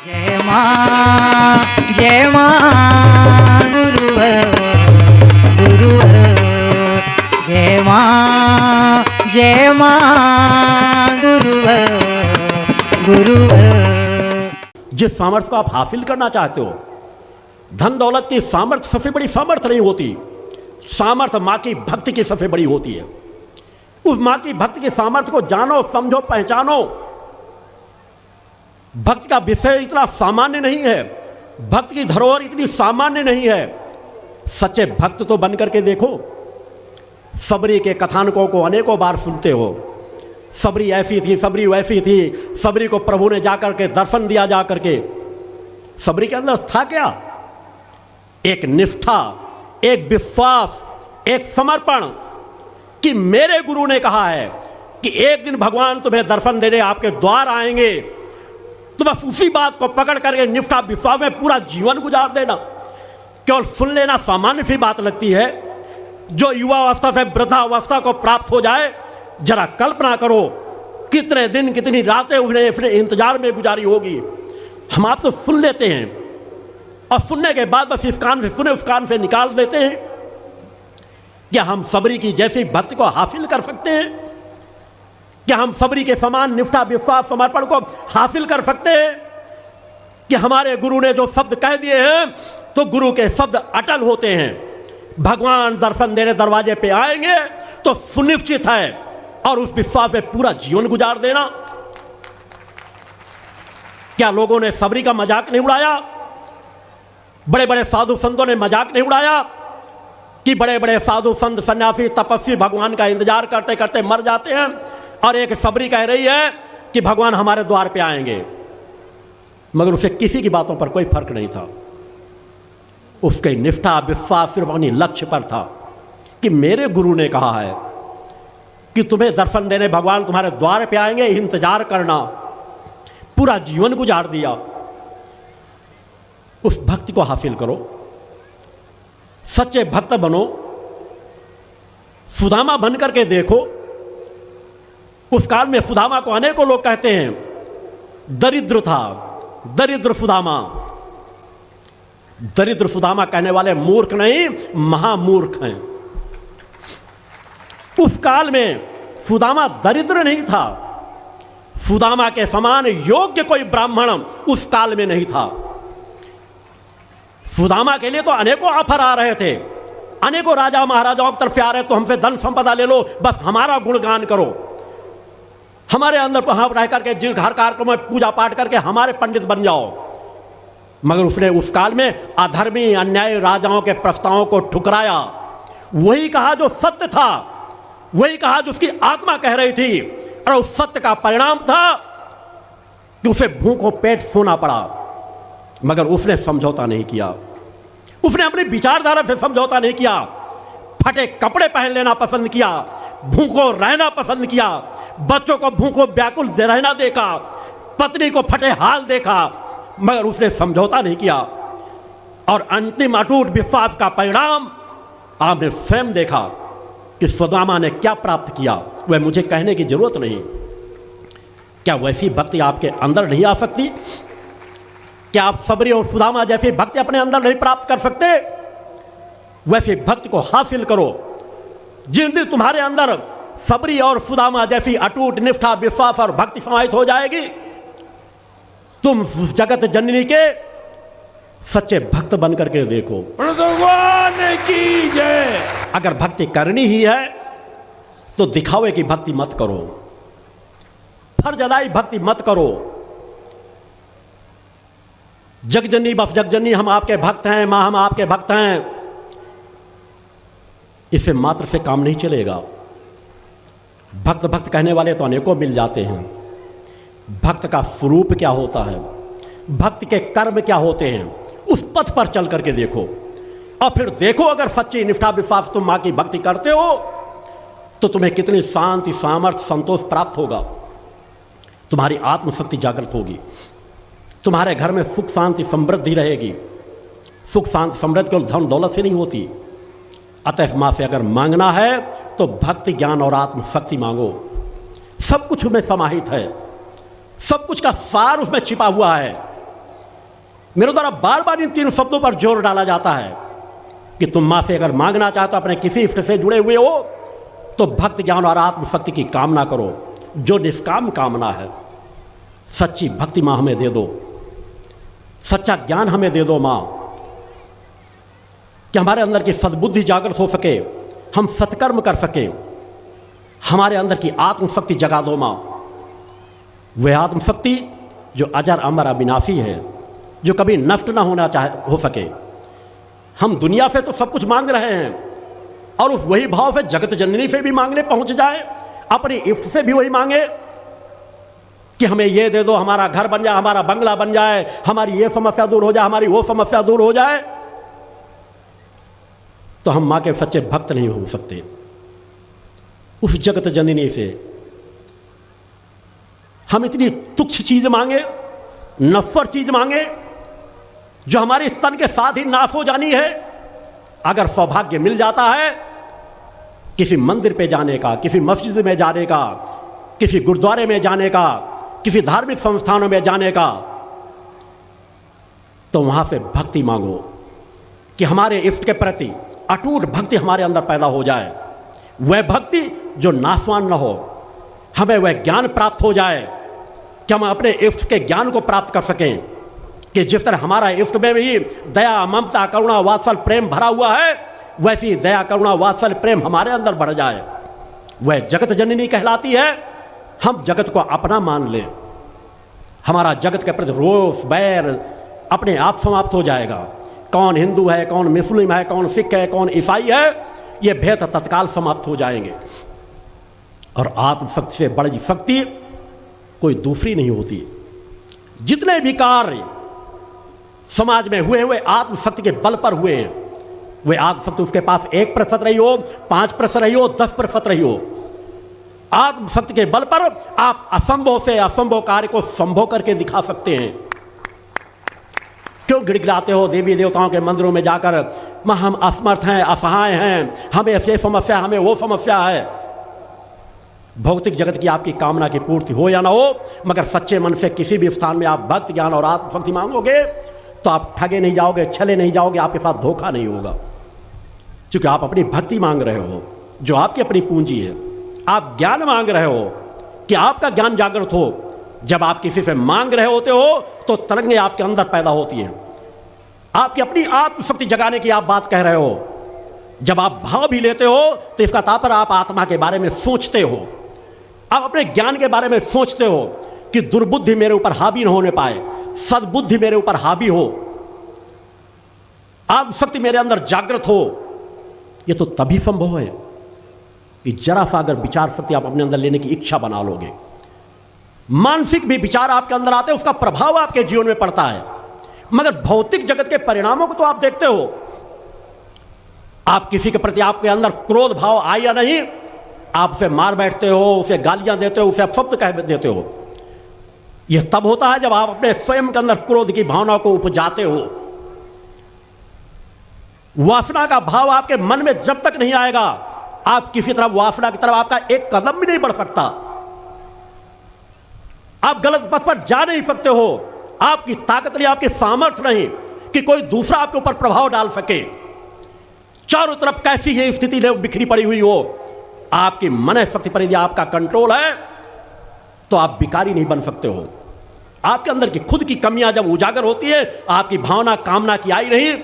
जय मां गुरुवर गुरुवर जय मां गुरुवर गुरुवर। जिस सामर्थ्य को आप हासिल करना चाहते हो, धन दौलत की सामर्थ्य सबसे बड़ी सामर्थ्य नहीं होती। सामर्थ्य माँ की भक्ति की सबसे बड़ी होती है। उस माँ की भक्ति के सामर्थ्य को जानो, समझो, पहचानो। भक्ति का विषय इतना सामान्य नहीं है, भक्ति की धरोहर इतनी सामान्य नहीं है। सच्चे भक्त तो बन करके देखो। सबरी के कथानकों को अनेकों बार सुनते हो। सबरी ऐसी थी, सबरी वैसी थी, सबरी को प्रभु ने जाकर के दर्शन दिया जाकर के। सबरी के अंदर था क्या? एक निष्ठा, एक विश्वास, एक समर्पण कि मेरे गुरु ने कहा है कि एक दिन भगवान तुम्हें दर्शन देने आपके द्वार आएंगे। तो बस उसी बात को पकड़ करके निष्ठा विश्वास में पूरा जीवन गुजार देना। केवल सुन लेना सामान्य सी बात लगती है। जो युवा अवस्था से वृद्धावस्था को प्राप्त हो जाए, जरा कल्पना करो कितने दिन कितनी रातें उन्हें अपने इंतजार में गुजारी होगी। हम आप तो सुन लेते हैं और सुनने के बाद बस इस कान से सुने उस कान से निकाल देते हैं। क्या हम सबरी की जैसी भक्ति को हासिल कर सकते हैं? क्या हम सबरी के समान निष्ठा विश्वास समर्पण को हासिल कर सकते हैं? कि हमारे गुरु ने जो शब्द कह दिए हैं तो गुरु के शब्द अटल होते हैं। भगवान दर्शन देने दरवाजे पे आएंगे तो सुनिश्चित है, और उस विश्वास पे पूरा जीवन गुजार देना। क्या लोगों ने सबरी का मजाक नहीं उड़ाया? बड़े बड़े साधु संतों ने मजाक नहीं उड़ाया कि बड़े बड़े साधु संत सन्यासी तपस्वी भगवान का इंतजार करते करते मर जाते हैं, और एक सबरी कह रही है कि भगवान हमारे द्वार पे आएंगे। मगर उसे किसी की बातों पर कोई फर्क नहीं था। उसकी निष्ठा विश्वास सिर्फ अपनी लक्ष्य पर था कि मेरे गुरु ने कहा है कि तुम्हें दर्शन देने भगवान तुम्हारे द्वार पे आएंगे, इंतजार करना। पूरा जीवन गुजार दिया। उस भक्ति को हासिल करो, सच्चे भक्त बनो, सुदामा बन करके देखो। उस काल में सुदामा को अनेकों लोग कहते हैं दरिद्र था, दरिद्र सुदामा। दरिद्र सुदामा कहने वाले मूर्ख नहीं, महामूर्ख हैं। उस काल में सुदामा दरिद्र नहीं था। सुदामा के समान योग्य कोई ब्राह्मण उस काल में नहीं था। सुदामा के लिए तो अनेकों ऑफर आ रहे थे, अनेकों राजा महाराजाओं की तरफ से आ रहे, तो हमसे धन संपदा ले लो, बस हमारा गुणगान करो, हमारे अंदर वहां रह करके जिन हर कार्यक्रम में पूजा पाठ करके हमारे पंडित बन जाओ। मगर उसने उस काल में अधर्मी अन्यायी राजाओं के प्रस्तावों को ठुकराया। वही कहा जो सत्य था, वही कहा जो उसकी आत्मा कह रही थी, और उस सत्य का परिणाम था कि उसे भूखों पेट सोना पड़ा। मगर उसने समझौता नहीं किया, उसने अपनी विचारधारा से समझौता नहीं किया। फटे कपड़े पहन लेना पसंद किया, भूखों रहना पसंद किया, बच्चों को भूखों व्याकुल रहना देखा, पत्नी को फटे हाल देखा, मगर उसने समझौता नहीं किया। और अंतिम अटूट विश्वास का परिणाम आपने स्वयं देखा कि सुदामा ने क्या प्राप्त किया। वह मुझे कहने की जरूरत नहीं। क्या वैसी भक्ति आपके अंदर नहीं आ सकती? क्या आप सबरी और सुदामा जैसी भक्ति अपने अंदर नहीं प्राप्त कर सकते? वैसी भक्ति को हासिल करो। जिन दिन तुम्हारे अंदर सबरी और सुदामा जैसी अटूट निष्ठा विश्वास और भक्ति समाहित हो जाएगी, तुम जगत जननी के सच्चे भक्त बन करके देखो। भगवान की जय। अगर भक्ति करनी ही है तो दिखावे की भक्ति मत करो, फर्जदाई भक्ति मत करो। जगजननी बस जगजननी हम आपके भक्त हैं, मां हम आपके भक्त हैं, इससे मात्र से काम नहीं चलेगा। भक्त भक्त कहने वाले तो अनेकों मिल जाते हैं। भक्त का स्वरूप क्या होता है, भक्त के कर्म क्या होते हैं, उस पथ पर चल करके देखो, और फिर देखो अगर सच्ची निष्ठा विश्वास तुम मां की भक्ति करते हो तो तुम्हें कितनी शांति सामर्थ्य संतोष प्राप्त होगा। तुम्हारी आत्मशक्ति जागृत होगी, तुम्हारे घर में सुख शांति समृद्धि रहेगी। सुख शांति समृद्धि केवल धन दौलत से नहीं होती। अतः मां से अगर मांगना है तो भक्ति ज्ञान और आत्मशक्ति मांगो। सब कुछ उसमें समाहित है, सब कुछ का सार उसमें छिपा हुआ है। मेरे द्वारा बार बार इन 3 शब्दों पर जोर डाला जाता है कि तुम माफी अगर मांगना चाहते हो, अपने किसी इष्ट से जुड़े हुए हो, तो भक्ति ज्ञान और आत्मशक्ति की कामना करो, जो निष्काम कामना है। सच्ची भक्ति मां हमें दे दो, सच्चा ज्ञान हमें दे दो मां, कि हमारे अंदर की सद्बुद्धि जागृत हो सके, हम सत्कर्म कर सके, हमारे अंदर की आत्मशक्ति जगा दो मां। वह आत्मशक्ति जो अजर अमर अविनाशी है, जो कभी नष्ट ना होना हो सके। हम दुनिया से तो सब कुछ मांग रहे हैं, और उस वही भाव से जगत जननी से भी मांगने पहुंच जाए, अपनी इष्ट से भी वही मांगे कि हमें ये दे दो, हमारा घर बन जाए, हमारा बंगला बन जाए, हमारी ये समस्या दूर हो जाए, हमारी वो समस्या दूर हो जाए, तो हम मां के सच्चे भक्त नहीं हो सकते। उस जगत जननी से हम इतनी तुच्छ चीज मांगे, नफर चीज मांगे, जो हमारे तन के साथ ही नाश हो जानी है। अगर सौभाग्य मिल जाता है किसी मंदिर पे जाने का, किसी मस्जिद में जाने का, किसी गुरुद्वारे में जाने का, किसी धार्मिक संस्थानों में जाने का, तो वहां से भक्ति मांगो कि हमारे इष्ट के प्रति अटूट भक्ति हमारे अंदर पैदा हो जाए। वह भक्ति जो नाशवान न हो, हमें वह ज्ञान प्राप्त हो जाए कि हम अपने इष्ट के ज्ञान को प्राप्त कर सकें, कि जिस तरह हमारा इष्ट में भी दया, ममता, करुणा, वात्सल्य, प्रेम भरा हुआ है, वैसी दया, करुणा, वात्सल्य, प्रेम हमारे अंदर बढ़ जाए। वह जगत जननी कहलाती है। हम जगत को अपना मान लें, हमारा जगत के प्रति रोष, बैर अपने आप समाप्त हो जाएगा। कौन हिंदू है, कौन मुस्लिम है, कौन सिख है, कौन ईसाई है, ये भेद तत्काल समाप्त हो जाएंगे। और आत्मशक्ति से बड़ी शक्ति कोई दूसरी नहीं होती। जितने भी कार्य समाज में हुए आत्मशक्ति के बल पर हुए हैं। वे आत्मशक्ति उसके पास 1% रही हो, 5% रही हो, 10% रही हो, आत्मशक्ति के बल पर आप असंभव से असंभव कार्य को संभव करके दिखा सकते हैं। क्यों गिड़गिड़ाते हो देवी देवताओं के मंदिरों में जाकर, मां हम असमर्थ हैं, असहाय हैं, हमें ये समस्या, हमें वो समस्या है। भौतिक जगत की आपकी कामना की पूर्ति हो या ना हो, मगर सच्चे मन से किसी भी स्थान में आप भक्ति, ज्ञान और आत्मशक्ति मांगोगे तो आप ठगे नहीं जाओगे, छले नहीं जाओगे, आपके साथ धोखा नहीं होगा, क्योंकि आप अपनी भक्ति मांग रहे हो जो आपकी अपनी पूंजी है। आप ज्ञान मांग रहे हो कि आपका ज्ञान जागृत हो। जब आप किसी से मांग रहे होते हो तो तरंगें आपके अंदर पैदा होती हैं, आपकी अपनी आत्मशक्ति जगाने की आप बात कह रहे हो। जब आप भाव भी लेते हो तो इसका तात्पर्य आप आत्मा के बारे में सोचते हो, आप अपने ज्ञान के बारे में सोचते हो कि दुर्बुद्धि मेरे ऊपर हावी न होने पाए, सद्बुद्धि मेरे ऊपर हावी हो, आत्मशक्ति मेरे अंदर जागृत हो। यह तो तभी संभव है कि जरा सा अगर विचार शक्ति आप अपने अंदर लेने की इच्छा बना लोगे। मानसिक भी विचार आपके अंदर आते हैं, उसका प्रभाव आपके जीवन में पड़ता है, मगर भौतिक जगत के परिणामों को तो आप देखते हो। आप किसी के प्रति आपके अंदर क्रोध भाव आए या नहीं, आप उसे मार बैठते हो, उसे गालियां देते हो, उसे अपशब्द कह देते हो। यह तब होता है जब आप अपने स्वयं के अंदर क्रोध की भावना को उपजाते हो। वासना का भाव आपके मन में जब तक नहीं आएगा, आप किसी तरह वासना की तरफ आपका एक कदम भी नहीं बढ़ सकता। आप गलत पथ पर जा नहीं सकते हो। आपकी ताकत नहीं, आपकी सामर्थ्य नहीं कि कोई दूसरा आपके ऊपर प्रभाव डाल सके। चारों तरफ कैसी ये स्थिति बिखरी पड़ी हुई हो, आपकी मन शक्ति पर यदि आपका कंट्रोल है तो आप बिकारी नहीं बन सकते हो। आपके अंदर की खुद की कमियां जब उजागर होती है, आपकी भावना कामना की आई नहीं,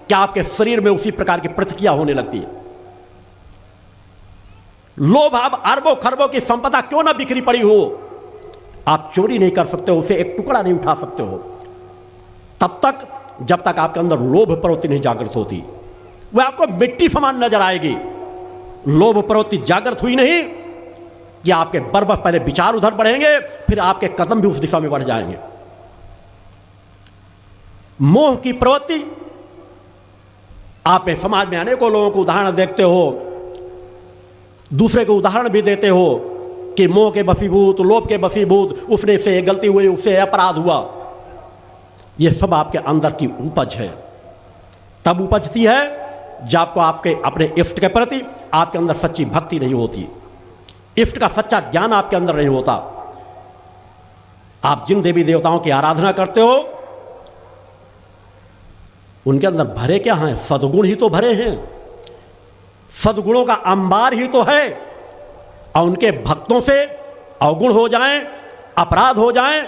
क्या आपके शरीर में उसी प्रकार की प्रतिक्रिया होने लगती है। लोभ, आप अरबों खरबों की संपदा क्यों ना बिखरी पड़ी हो, आप चोरी नहीं कर सकते हो, उसे एक टुकड़ा नहीं उठा सकते हो तब तक जब तक आपके अंदर लोभ प्रवृत्ति नहीं जागृत होती। वह आपको मिट्टी समान नजर आएगी। लोभ प्रवृत्ति जागृत हुई नहीं कि आपके बरबस पहले विचार उधर बढ़ेंगे, फिर आपके कदम भी उस दिशा में बढ़ जाएंगे। मोह की प्रवृत्ति, आप समाज में अनेकों लोगों को उदाहरण देखते हो, दूसरे को उदाहरण भी देते हो कि मोह के बसीभूत, लोभ के बसीभूत, उसने से गलती हुई, उससे अपराध हुआ। यह सब आपके अंदर की उपज है। तब उपजती है जब आपको आपके अपने इष्ट के प्रति आपके अंदर सच्ची भक्ति नहीं होती, इष्ट का सच्चा ज्ञान आपके अंदर नहीं होता। आप जिन देवी देवताओं की आराधना करते हो उनके अंदर भरे क्या हैं? सद्गुण ही तो भरे हैं, सद्गुणों का अंबार ही तो है। और उनके भक्तों से अवगुण हो जाएं, अपराध हो जाएं,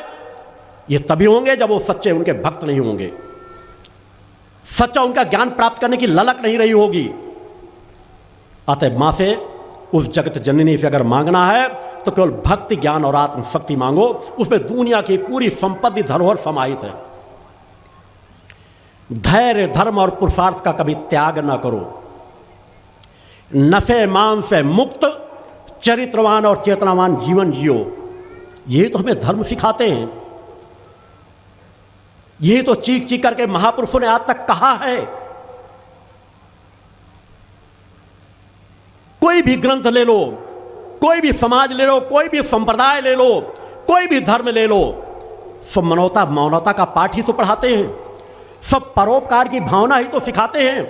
ये तभी होंगे जब वो सच्चे उनके भक्त नहीं होंगे, सच्चा उनका ज्ञान प्राप्त करने की ललक नहीं रही होगी। अतः मां से, उस जगत जननी से अगर मांगना है तो केवल भक्ति, ज्ञान और आत्मशक्ति मांगो, उसमें दुनिया की पूरी संपत्ति धरोहर समाहित है। धैर्य, धर्म और पुरुषार्थ का कभी त्याग ना करो। नफे मान से मुक्त, चरित्रवान और चेतनावान जीवन जियो। यही तो हमें धर्म सिखाते हैं, यही तो चीख चीख करके महापुरुषों ने आज तक कहा है। कोई भी ग्रंथ ले लो, कोई भी समाज ले लो, कोई भी संप्रदाय ले लो, कोई भी धर्म ले लो, सब मानवता, मानवता का पाठ ही तो पढ़ाते हैं, सब परोपकार की भावना ही तो सिखाते हैं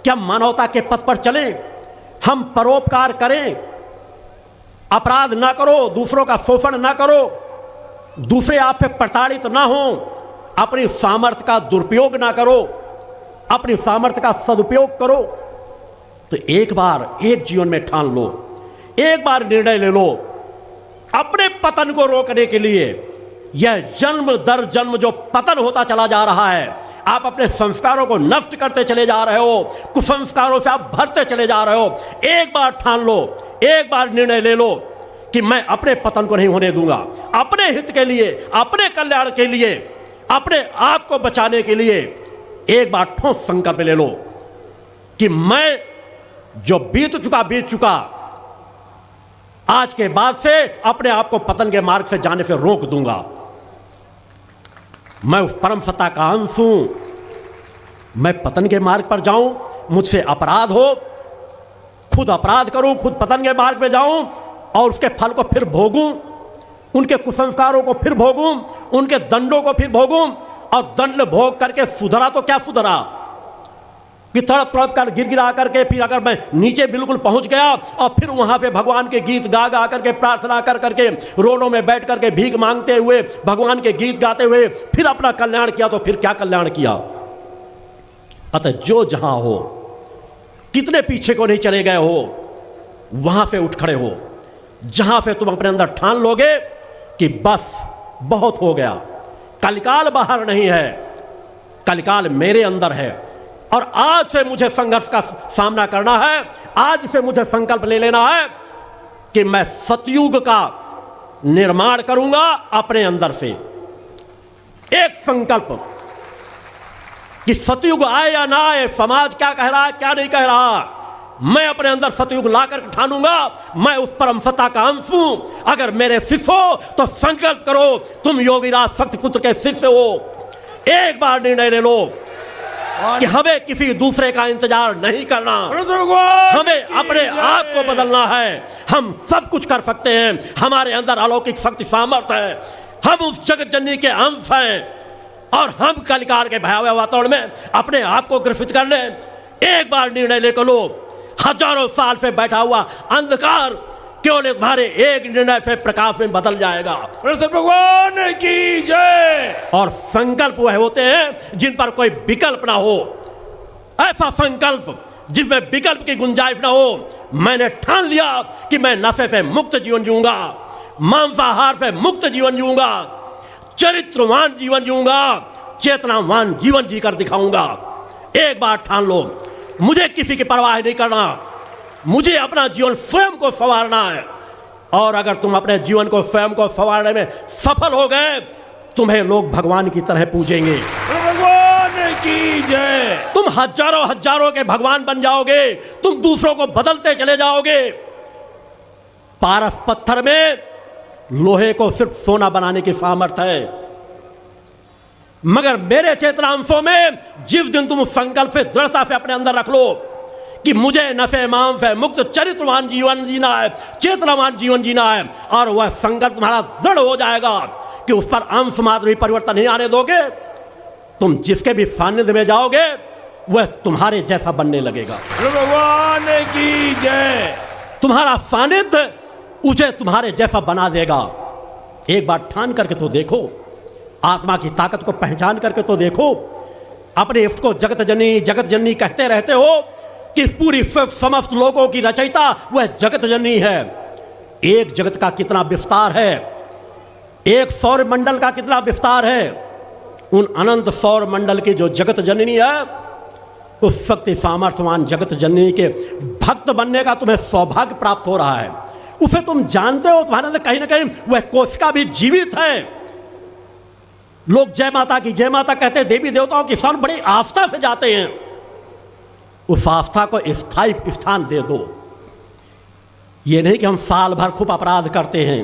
कि हम मानवता के पथ पर चलें, हम परोपकार करें, अपराध ना करो, दूसरों का शोषण ना करो, दूसरे आपसे प्रताड़ित ना हो, अपनी सामर्थ्य का दुरुपयोग ना करो, अपनी सामर्थ्य का सदुपयोग करो। तो एक बार, एक जीवन में ठान लो, एक बार निर्णय ले लो, अपने पतन को रोकने के लिए। यह जन्म दर जन्म जो पतन होता चला जा रहा है, आप अपने संस्कारों को नष्ट करते चले जा रहे हो, कुसंस्कारों से आप भरते चले जा रहे हो। एक बार ठान लो, एक बार निर्णय ले लो कि मैं अपने पतन को नहीं होने दूंगा। अपने हित के लिए, अपने कल्याण के लिए, अपने आप को बचाने के लिए एक बार ठोस संकल्प ले लो कि मैं जो बीत चुका, आज के बाद से अपने आप को पतन के मार्ग से जाने से रोक दूंगा। मैं उस परम सत्ता का अंश हूं, मैं पतन के मार्ग पर जाऊं, मुझसे अपराध हो, खुद अपराध करूं, खुद पतन के मार्ग पे जाऊं और उसके फल को फिर भोगूं, उनके कुसंस्कारों को फिर भोगूं, उनके दंडों को फिर भोगूं। और दंड भोग करके सुधरा तो क्या सुधरा कि तड़प तड़प कर गिरा करके फिर अगर मैं नीचे बिल्कुल पहुंच गया और फिर वहां पे भगवान के गीत गा गा करके, प्रार्थना कर करके, रोडों में बैठ करके भीख मांगते हुए, भगवान के गीत गाते हुए फिर अपना कल्याण किया, तो फिर क्या कल्याण किया? अतः जो जहां हो, कितने पीछे को नहीं चले गए हो, वहां पे उठ खड़े हो। जहां पे तुम अपने अंदर ठान लोगे कि बस बहुत हो गया, कलिकाल बाहर नहीं है, कलिकाल मेरे अंदर है, और आज से मुझे संघर्ष का सामना करना है, आज से मुझे संकल्प ले लेना है कि मैं सतयुग का निर्माण करूंगा अपने अंदर से। एक संकल्प कि सतयुग आए या ना आए, समाज क्या कह रहा है, क्या नहीं कह रहा, मैं अपने अंदर सतयुग लाकर ठानूंगा, मैं उस परम सत्ता का अंश हूं। अगर मेरे शिष्य हो तो संकल्प करो, तुम योगीराज शक्तिपुत्र के शिष्य हो। एक बार निर्णय ले लो कि हमें किसी दूसरे का इंतजार नहीं करना, हमें अपने आप को बदलना है। हम सब कुछ कर सकते हैं, हमारे अंदर अलौकिक शक्ति सामर्थ्य है, हम उस जगत जननी के अंश हैं और हम कलिकाल के भयावह वातावरण में अपने आप को ग्रसित कर लें। एक बार निर्णय लेकर लो, हजारों साल से बैठा हुआ अंधकार केवल तुम्हारे एक निर्णय से प्रकाश में बदल जाएगा। भगवान की जय। और संकल्प वह होते हैं जिन पर कोई विकल्प ना हो, ऐसा संकल्प जिसमें विकल्प की गुंजाइश ना हो। मैंने ठान लिया कि मैं नशे से मुक्त जीवन जीऊंगा, मांसाहार से मुक्त जीवन जीऊंगा, चरित्रवान जीवन जीऊंगा, चेतनावान जीवन जीकर दिखाऊंगा। एक बार ठान लो, मुझे किसी की परवाह नहीं करना, मुझे अपना जीवन स्वयं को संवारना है। और अगर तुम अपने जीवन को स्वयं को संवारने में सफल हो गए, तुम्हें लोग भगवान की तरह पूजेंगे। भगवान की जय। तुम हजारों हजारों के भगवान बन जाओगे, तुम दूसरों को बदलते चले जाओगे। पारस पत्थर में लोहे को सिर्फ सोना बनाने की सामर्थ्य है, मगर मेरे चेतनांशों में जिस दिन तुम संकल्प से, दृढ़ता से अपने अंदर रख लो कि मुझे नफे मांस है मुक्त चरित्रवान जीवन जीना है, चेतनावान जीवन जीना है, और वह संकल्प तुम्हारा दृढ़ हो जाएगा कि उस पर अंश मात्र भी परिवर्तन नहीं आने दोगे, तुम जिसके भी सानिध्य में जाओगे वह तुम्हारे जैसा बनने लगेगा। भगवान की जय। तुम्हारा सानिध्य उसे तुम्हारे जैसा बना देगा। एक बार ठान करके तो देखो, आत्मा की ताकत को पहचान करके तो देखो। अपने इष्ट को जगत जननी कहते रहते हो कि पूरी समस्त लोगों की रचयिता वह जगत जननी है। एक जगत का कितना विस्तार है, एक सौर मंडल का कितना विस्तार है। उन अनंत सौर मंडल की जो जगत जननी है, उस शक्ति सामर्थ्यवान जगत जननी के भक्त बनने का तुम्हें सौभाग्य प्राप्त हो रहा है। उसे तुम जानते हो, तुम्हारे अंदर कहीं ना कहीं वह कोशिका भी जीवित है। लोग जय माता की जय माता कहते हैं, देवी देवताओं की स्थान बड़ी आस्था से जाते हैं। उस आस्था को स्थायी स्थान दे दो। ये नहीं कि हम साल भर खूब अपराध करते हैं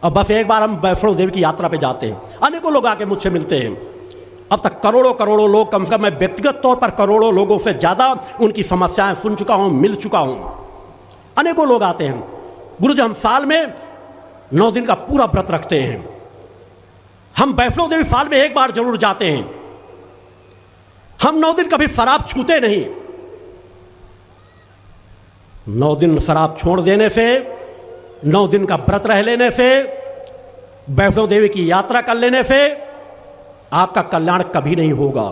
और बस एक बार हम वैष्णो देवी की यात्रा पे जाते हैं। अनेकों लोग आके मुझसे मिलते हैं। अब तक करोड़ों लोग, कम से कम मैं व्यक्तिगत तौर पर करोड़ों लोगों से ज़्यादा उनकी समस्याएं सुन चुका हूं, मिल चुका हूं। अनेकों लोग आते हैं, गुरुजी हम साल में 9 दिन का पूरा व्रत रखते हैं, हम वैष्णो देवी साल में एक बार जरूर जाते हैं, हम 9 दिन कभी शराब छूते नहीं। 9 दिन शराब छोड़ देने से, 9 दिन का व्रत रह लेने से, वैष्णो देवी की यात्रा कर लेने से आपका कल्याण कभी नहीं होगा।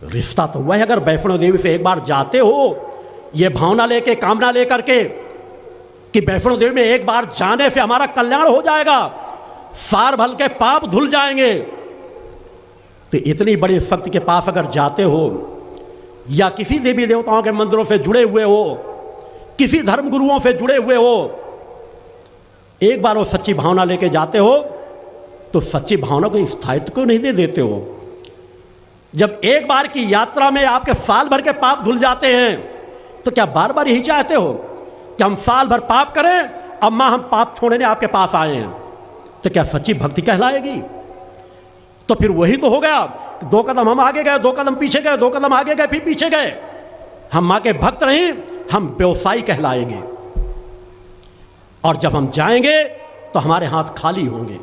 रिश्ता तो वह, अगर वैष्णो देवी से एक बार जाते हो यह भावना लेके, कामना लेकर के कि वैष्णो देवी में एक बार जाने से हमारा कल्याण हो जाएगा, सार भल के पाप धुल जाएंगे, तो इतनी बड़ी शक्ति के पास अगर जाते हो या किसी देवी देवताओं के मंदिरों से जुड़े हुए हो, किसी धर्म गुरुओं से जुड़े हुए हो, एक बार वो सच्ची भावना लेके जाते हो तो सच्ची भावना को स्थायित्व को नहीं दे देते हो। जब एक बार की यात्रा में आपके साल भर के पाप धुल जाते हैं तो क्या बार बार यही चाहते हो कि हम साल भर पाप करें, अम्मा हम पाप छोड़ने आपके पास आए हैं? तो क्या सच्ची भक्ति कहलाएगी? तो फिर वही तो हो गया, 2 कदम हम आगे गए, 2 कदम पीछे गए, 2 कदम आगे गए, फिर पीछे गए। हम मां के भक्त नहीं, हम व्यवसायी कहलाएंगे। और जब हम जाएंगे तो हमारे हाथ खाली होंगे।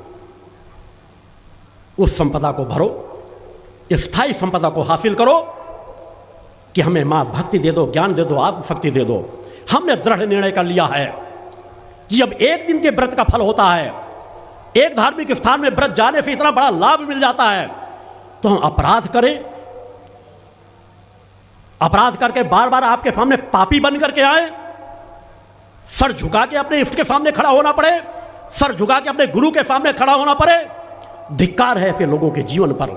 उस संपदा को भरो, स्थायी संपदा को हासिल करो कि हमें मां भक्ति दे दो, ज्ञान दे दो, आत्मशक्ति दे दो। हमने दृढ़ निर्णय कर लिया है कि जब एक दिन के व्रत का फल होता है, एक धार्मिक स्थान में व्रत जाने से इतना बड़ा लाभ मिल जाता है, तो हम अपराध करें, अपराध करके बार बार आपके सामने पापी बन करके आए, सर झुका के अपने इष्ट के सामने खड़ा होना पड़े, सर झुका के अपने गुरु के सामने खड़ा होना पड़े? धिक्कार है ऐसे लोगों के जीवन पर।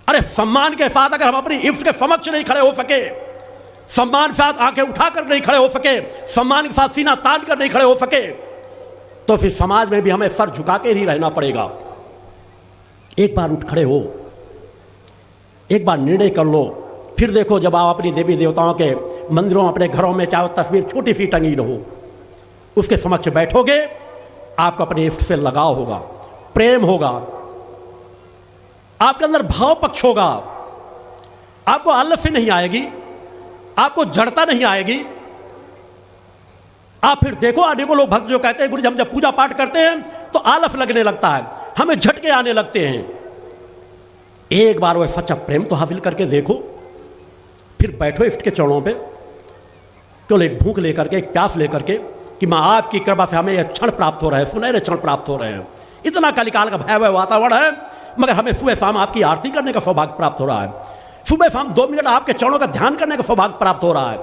अरे सम्मान के साथ अगर हम अपनी इष्ट के समक्ष नहीं खड़े हो सके, सम्मान के साथ आंखें उठाकर नहीं खड़े हो सके, सम्मान के साथ सीना तान कर नहीं खड़े हो सके, तो फिर समाज में भी हमें सर झुका के ही रहना पड़ेगा। एक बार उठ खड़े हो, एक बार निर्णय कर लो, फिर देखो जब आप अपनी देवी देवताओं के मंदिरों, अपने घरों में चाहे तस्वीर छोटी सी टंगी रहो, उसके समक्ष बैठोगे, आपको अपने इष्ट से लगाव होगा, प्रेम होगा, आपके अंदर भाव पक्ष होगा, आपको आलस्य नहीं आएगी, आपको जड़ता नहीं आएगी। आप फिर देखो अनेकों लोग भक्त जो कहते हैं गुरु जी हम जब पूजा पाठ करते हैं तो आलस लगने लगता है, हमें झटके आने लगते हैं। एक बार वह सच्चा प्रेम तो हासिल करके देखो, फिर बैठो इष्ट के चरणों पे, केवल एक भूख लेकर के, एक प्यास लेकर के कि मां आपकी कृपा से हमें यह क्षण प्राप्त हो रहे हैं, सुनहरे क्षण प्राप्त हो रहे हैं। इतना कलिकाल का भयावह वातावरण है, मगर हमें सुबह शाम आपकी आरती करने का सौभाग्य प्राप्त हो रहा है, सुबह शाम 2 मिनट आपके चरणों का ध्यान करने का सौभाग्य प्राप्त हो रहा है।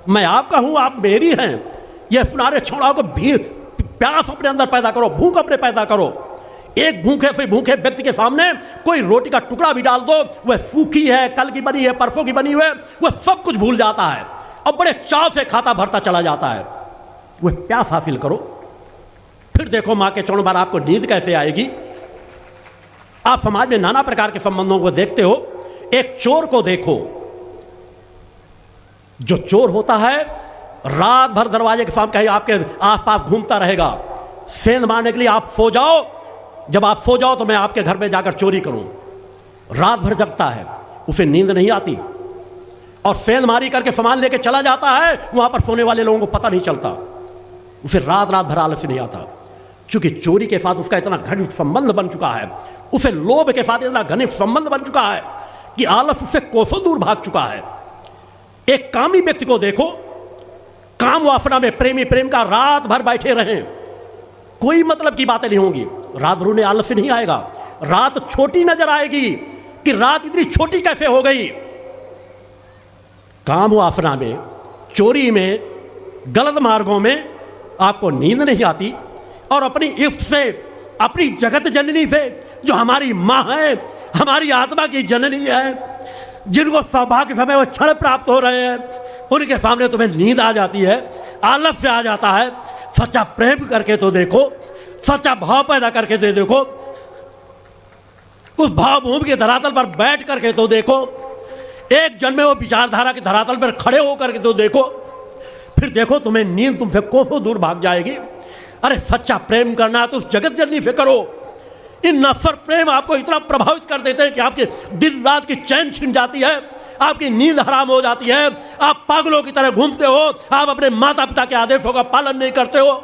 मैं आपका हूं, आप मेरी हैं। यह सुनहरे क्षणों को भी प्यास अपने अंदर पैदा करो, भूख अपने पैदा करो। एक भूखे से भूखे व्यक्ति के सामने कोई रोटी का टुकड़ा भी डाल दो, वह सूखी है, कल की बनी है, परसों की बनी हुई है, वह सब कुछ भूल जाता है और बड़े चाव से खाता भरता चला जाता है। वह प्यास हासिल करो, फिर देखो मां के चरणों पर आपको नींद कैसे आएगी। आप समाज में नाना प्रकार के संबंधों को देखते हो। एक चोर को देखो, जो चोर होता है रात भर दरवाजे के सामने कहीं आपके आसपास घूमता रहेगा, सेंध मारने के लिए आप सो जाओ, जब आप सो जाओ तो मैं आपके घर में जाकर चोरी करूं। रात भर जगता है, उसे नींद नहीं आती और सेंध मारी करके सामान लेके चला जाता है, वहां पर सोने वाले लोगों को पता नहीं चलता, उसे रात रात भर आलस्य नहीं आता। क्योंकि चोरी के साथ उसका इतना घनिष्ठ संबंध बन चुका है, उसे लोभ के साथ इतना घनिष्ठ संबंध बन चुका है कि आलस्य उससे कोसों दूर भाग चुका है। एक कामी व्यक्ति को देखो, काम वासना में प्रेमी प्रेम का रात भर बैठे रहें, कोई मतलब की बातें नहीं होंगी, रात भर उन्हें आलस्य नहीं आएगा, रात छोटी नजर आएगी कि रात इतनी छोटी कैसे हो गई। काम वासना में, चोरी में, गलत मार्गों में आपको नींद नहीं आती और अपनी इफ्त से, अपनी जगत जननी से, जो हमारी माँ है, हमारी आत्मा की जननी है, जिनको सौभाग्य समय वो क्षण प्राप्त हो रहे हैं, उनके सामने तुम्हें नींद आ जाती है, आलस्य आ जाता है। सच्चा प्रेम करके तो देखो, सच्चा भाव पैदा करके तो देखो, उस भावभूमि के धरातल पर बैठ करके तो देखो, एक जन्म में वो विचारधारा के धरातल पर खड़े होकर के तो देखो, फिर देखो तुम्हें नींद तुमसे कोसों दूर भाग जाएगी। अरे सच्चा प्रेम करना है तो उस जगत जननी से करो। इन नफर प्रेम आपको इतना प्रभावित कर देते हैं कि आपके दिन रात की चैन छिन जाती है, आपकी नींद हराम हो जाती है, आप पागलों की तरह घूमते हो, आप अपने माता पिता के आदेशों का पालन नहीं करते हो।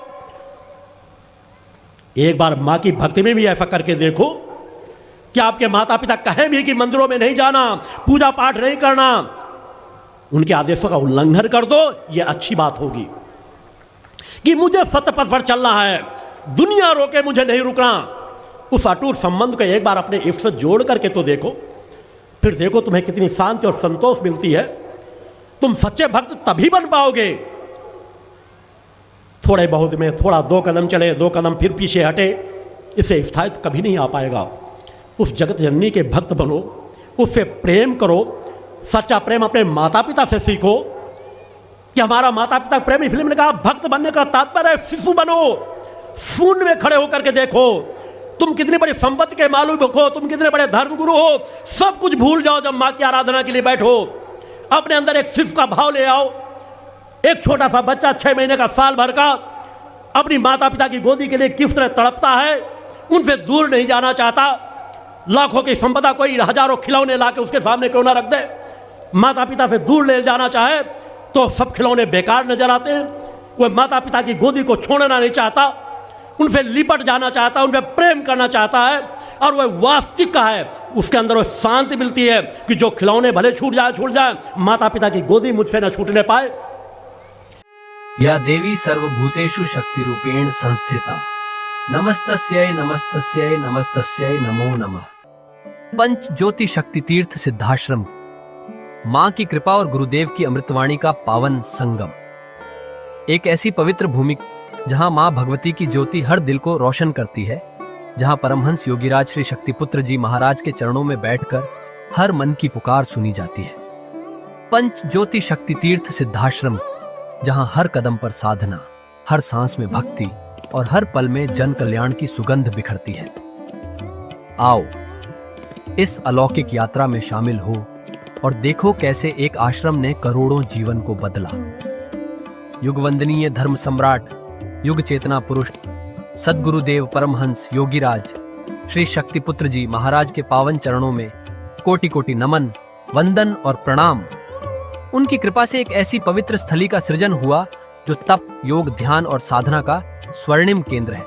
एक बार मां की भक्ति में भी ऐसा करके देखो कि आपके माता पिता कहें भी कि मंदिरों में नहीं जाना, पूजा पाठ नहीं करना, उनके आदेशों का उल्लंघन कर दो, यह अच्छी बात होगी। कि मुझे सत्य पथ पर चलना है, दुनिया रोके मुझे नहीं रुकना, उस अटूट संबंध को एक बार अपने इष्ट से जोड़ करके तो देखो, फिर देखो तुम्हें कितनी शांति और संतोष मिलती है। तुम सच्चे भक्त तभी बन पाओगे, थोड़े बहुत में थोड़ा 2 कदम चले, 2 कदम फिर पीछे हटे, इसे स्थायित्व कभी नहीं आ पाएगा। उस जगत जननी के भक्त बनो, उससे प्रेम करो। सच्चा प्रेम अपने माता पिता से सीखो कि हमारा माता पिता प्रेम, इसलिए मैंने कहा भक्त बनने का तात्पर्य शिशु बनो। शून्य में खड़े होकर के देखो तुम कितनी बड़ी संपत्ति के मालूम हो, तुम कितने बड़े धर्मगुरु हो, सब कुछ भूल जाओ। जब मां की आराधना के लिए बैठो, अपने अंदर एक शिशु का भाव ले आओ। एक छोटा सा बच्चा 6 महीने का, साल भर का, अपनी माता पिता की गोदी के लिए किस तरह तड़पता है, उनसे दूर नहीं जाना चाहता। लाखों की संपदा कोई हजारों खिलौने लाके उसके सामने क्यों ना रख दे, माता पिता से दूर ले जाना चाहे तो सब खिलौने बेकार नजर आते हैं। वह माता पिता की गोदी को छोड़ना नहीं चाहता, उनसे लिपट जाना चाहता है, उनसे प्रेम करना चाहता है, और वह वास्तविक का है। उसके अंदर वह शांति मिलती है कि जो खिलौने भले छूट जाए, माता पिता की गोदी मुझसे न छूटने पाए। या देवी सर्वभूतेषु शक्ति रूपेण संस्थिता, नमस्तस्यै नमस्तस्यै नमस्तस्यै नमो नमः। पंच ज्योति शक्ति तीर्थ सिद्धाश्रम, मां की कृपा और गुरुदेव की अमृतवाणी का पावन संगम। एक ऐसी पवित्र भूमि जहां मां भगवती की ज्योति हर दिल को रोशन करती है, जहां परमहंस योगीराज श्री शक्तिपुत्र जी महाराज के चरणों में बैठकर हर मन की पुकार सुनी जाती है। पंच ज्योति शक्ति तीर्थ सिद्धाश्रम, जहां हर कदम पर साधना, हर सांस में भक्ति और हर पल में जन कल्याण की सुगंध बिखरती है। आओ इस अलौकिक यात्रा में शामिल हो और देखो कैसे एक आश्रम ने करोड़ों जीवन को बदला। युगवंदनीय धर्म सम्राट, युग चेतना पुरुष सद्गुरुदेव परमहंस योगीराज श्री शक्तिपुत्र जी महाराज के पावन चरणों में कोटि कोटि नमन, वंदन और प्रणाम। उनकी कृपा से एक ऐसी पवित्र स्थली का सृजन हुआ जो तप, योग, ध्यान और साधना का स्वर्णिम केंद्र है।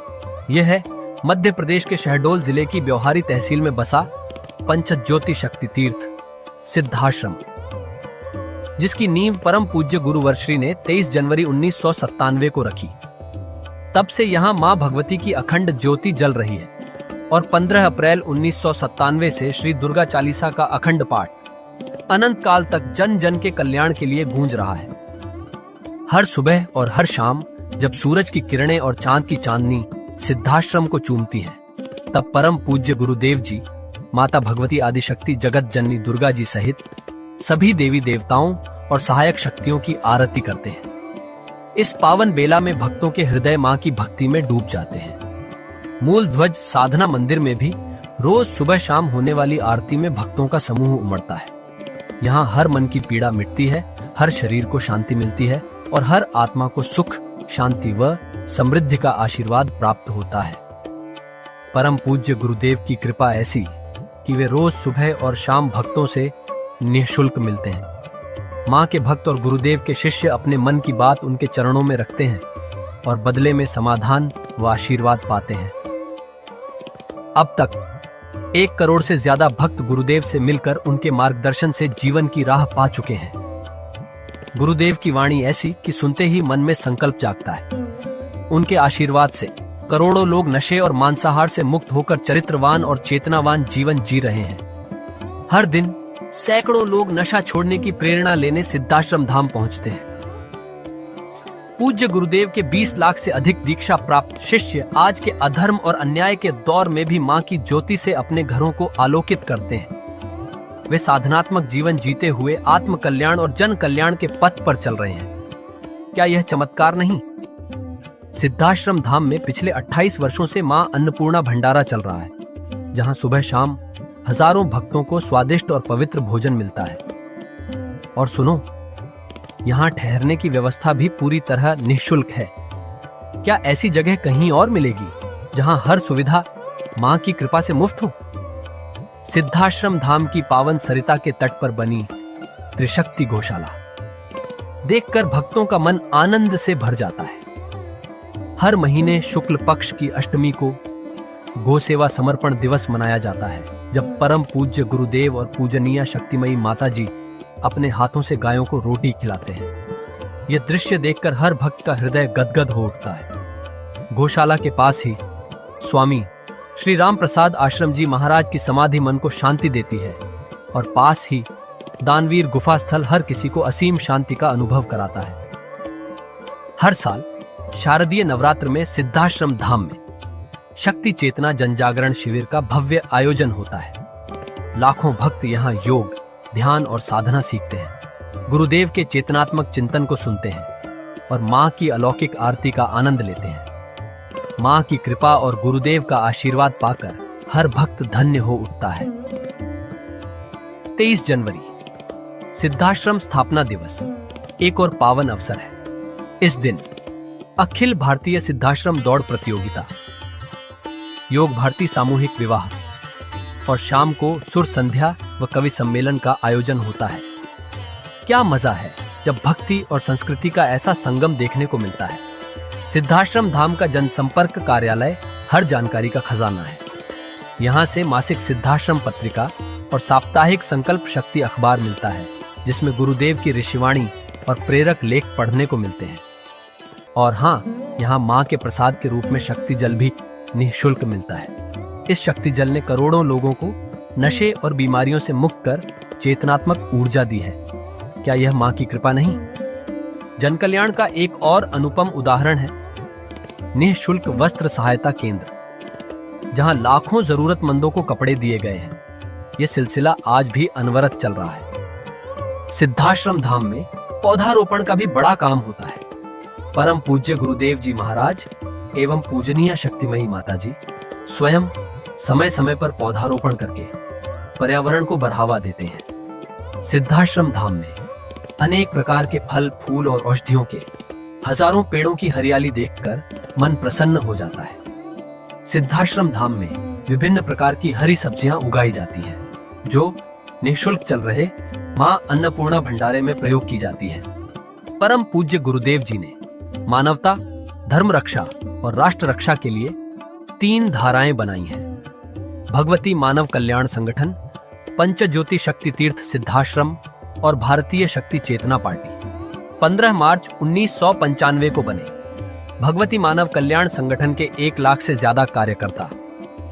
यह है मध्य प्रदेश के शहडोल जिले की ब्योहारी तहसील में बसा पंचज्योति शक्ति तीर्थ सिद्धाश्रम, जिसकी नींव परम पूज्य गुरु वर्श्री ने 23 जनवरी 1997 को रखी। तब से यहाँ मां भगवती की अखंड ज्योति जल रही है और 15 अप्रैल 1997 से श्री दुर्गा चालीसा का अखंड पाठ अनंत काल तक जन जन के कल्याण के लिए गूंज रहा है। हर सुबह और हर शाम जब सूरज की किरणें और चांद की चांदनी सिद्धाश्रम को चूमती हैं, तब परम पूज्य गुरुदेव जी माता भगवती आदिशक्ति जगत जननी दुर्गा जी सहित सभी देवी देवताओं और सहायक शक्तियों की आरती करते हैं। इस पावन बेला में भक्तों के हृदय मां की भक्ति में डूब जाते हैं। मूल ध्वज साधना मंदिर में भी रोज सुबह शाम होने वाली आरती में भक्तों का समूह उमड़ता है। यहाँ हर मन की पीड़ा मिटती है, हर शरीर को शांति मिलती है और हर आत्मा को सुख, शांति व समृद्धि का आशीर्वाद प्राप्त होता है। परम पूज्य गुरुदेव की कृपा ऐसी कि वे रोज सुबह और शाम भक्तों से निःशुल्क मिलते हैं। मां के भक्त और गुरुदेव के शिष्य अपने मन की बात उनके चरणों में रखते हैं और बदले में समाधान व आशीर्वाद पाते हैं। अब तक 1 करोड़ से ज्यादा भक्त गुरुदेव से मिलकर उनके मार्गदर्शन से जीवन की राह पा चुके हैं। गुरुदेव की वाणी ऐसी कि सुनते ही मन में संकल्प जागता है। उनके आशीर्वाद से करोड़ों लोग नशे और मांसाहार से मुक्त होकर चरित्रवान और चेतनावान जीवन जी रहे हैं। हर दिन सैकड़ों लोग नशा छोड़ने की प्रेरणा लेने सिद्धाश्रम धाम पहुंचते हैं। पूज्य गुरुदेव के 20 लाख से अधिक दीक्षा प्राप्त शिष्य आज के अधर्म और अन्याय के दौर में भी मां की ज्योति से अपने घरों को आलोकित करते हैं। वे साधनात्मक जीवन जीते हुए आत्म कल्याण और जन कल्याण के पथ पर चल रहे हैं। क्या यह चमत्कार नहीं? सिद्धाश्रम धाम में पिछले 28 वर्षों से मां अन्नपूर्णा भंडारा चल रहा है, जहां सुबह शाम हजारों भक्तों को स्वादिष्ट और पवित्र भोजन मिलता है। और सुनो, यहाँ ठहरने की व्यवस्था भी पूरी तरह निःशुल्क है। क्या ऐसी जगह कहीं और मिलेगी जहां हर सुविधा मां की कृपा से मुफ्त हो? सिद्धाश्रम धाम की पावन सरिता के तट पर बनी त्रिशक्ति गौशाला देखकर भक्तों का मन आनंद से भर जाता है। हर महीने शुक्ल पक्ष की अष्टमी को गौ सेवा समर्पण दिवस मनाया जाता है, जब परम पूज्य गुरुदेव और पूजनीय शक्तिमयी माता जी अपने हाथों से गायों को रोटी खिलाते हैं। यह दृश्य देखकर हर भक्त का हृदय गदगद हो उठता है। गौशाला के पास ही स्वामी श्री राम प्रसाद आश्रम जी महाराज की समाधि मन को शांति देती है, और पास ही दानवीर गुफा स्थल हर किसी को असीम शांति का अनुभव कराता है। हर साल शारदीय नवरात्र में सिद्धाश्रम धाम में शक्ति चेतना जनजागरण शिविर का भव्य आयोजन होता है। लाखों भक्त यहाँ योग, ध्यान और साधना सीखते हैं, गुरुदेव के चेतनात्मक चिंतन को सुनते हैं और मां की अलौकिक आरती का आनंद लेते हैं। मां की कृपा और गुरुदेव का आशीर्वाद पाकर हर भक्त धन्य हो उठता है। 23 जनवरी सिद्धाश्रम स्थापना दिवस एक और पावन अवसर है। इस दिन अखिल भारतीय सिद्धाश्रम दौड़ प्रतियोगिता, योग भारती सामूहिक विवाह और शाम को सुर संध्या व कवि सम्मेलन का आयोजन होता है। क्या मजा है जब भक्ति और संस्कृति का ऐसा संगम देखने को मिलता है। सिद्धाश्रम धाम का जनसंपर्क कार्यालय हर जानकारी का खजाना है। यहाँ से मासिक सिद्धाश्रम पत्रिका और साप्ताहिक संकल्प शक्ति अखबार मिलता है, जिसमें गुरुदेव की ऋषिवाणी और प्रेरक लेख पढ़ने को मिलते हैं। और हाँ, यहाँ माँ के प्रसाद के रूप में शक्ति जल भी निःशुल्क मिलता है। इस शक्ति जल ने करोड़ों लोगों को नशे और बीमारियों से मुक्त कर चेतनात्मक ऊर्जा दी है। क्या यह माँ की कृपा नहीं? जन कल्याण का एक और अनुपम उदाहरण है निःशुल्क वस्त्र सहायता केंद्र, जहां लाखों जरूरतमंदों को कपड़े दिए गए हैं। यह सिलसिला आज भी अनवरत चल रहा है। सिद्धाश्रम धाम में पौधारोपण का भी बड़ा काम होता है। परम पूज्य गुरुदेव जी महाराज एवं पूजनीय शक्तिमयी माता जी स्वयं समय समय पर पौधारोपण करके पर्यावरण को बढ़ावा देते हैं। सिद्धाश्रम धाम में अनेक प्रकार के फल, फूल और औषधियों के हजारों पेड़ों की हरियाली देखकर मन प्रसन्न हो जाता है। सिद्धाश्रम धाम में विभिन्न प्रकार की हरी सब्जियां उगाई जाती हैं, जो निःशुल्क चल रहे मां अन्नपूर्णा भंडारे में प्रयोग की जाती है। परम पूज्य गुरुदेव जी ने मानवता, धर्म रक्षा और राष्ट्र रक्षा के लिए 3 धाराएं बनाई हैं। भगवती मानव कल्याण संगठन, पंचज्योति शक्ति तीर्थ सिद्धाश्रम और भारतीय शक्ति चेतना पार्टी 15 मार्च 1995 को बने। भगवती मानव कल्याण संगठन के 1 लाख से ज्यादा कार्यकर्ता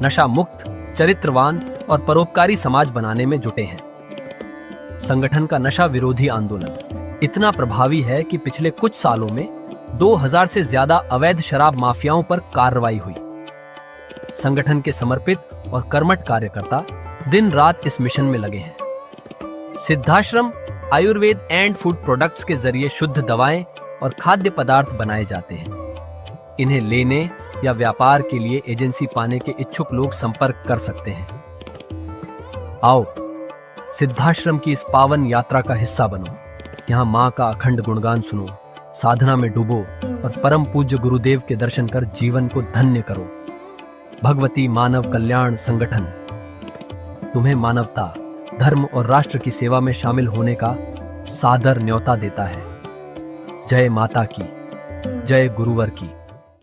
नशा मुक्त, चरित्रवान और परोपकारी समाज बनाने में जुटे हैं। संगठन का नशा विरोधी आंदोलन इतना प्रभावी है कि पिछले कुछ सालों में 2000 से ज्यादा अवैध शराब माफियाओं पर कार्रवाई हुई। संगठन के समर्पित और कर्मठ कार्यकर्ता दिन रात इस मिशन में लगे हैं। Siddhashram Ayurveda and food products के जरिए शुद्ध दवाएं और खाद्य पदार्थ बनाए जाते हैं। इन्हें लेने या व्यापार के लिए एजेंसी पाने के इच्छुक लोग संपर्क कर सकते हैं। आओ सिद्धाश्रम की इस पावन यात्रा का हिस्सा बनो। यहाँ माँ का अखंड गुणगान सुनो, साधना में डूबो और परम पूज्य गुरुदेव के दर्शन कर जीवन को धन्य करो। भगवती मानव कल्याण संगठन तुम्हें मानवता, धर्म और राष्ट्र की सेवा में शामिल होने का सादर न्योता देता है। जय माता की, जय गुरुवर की।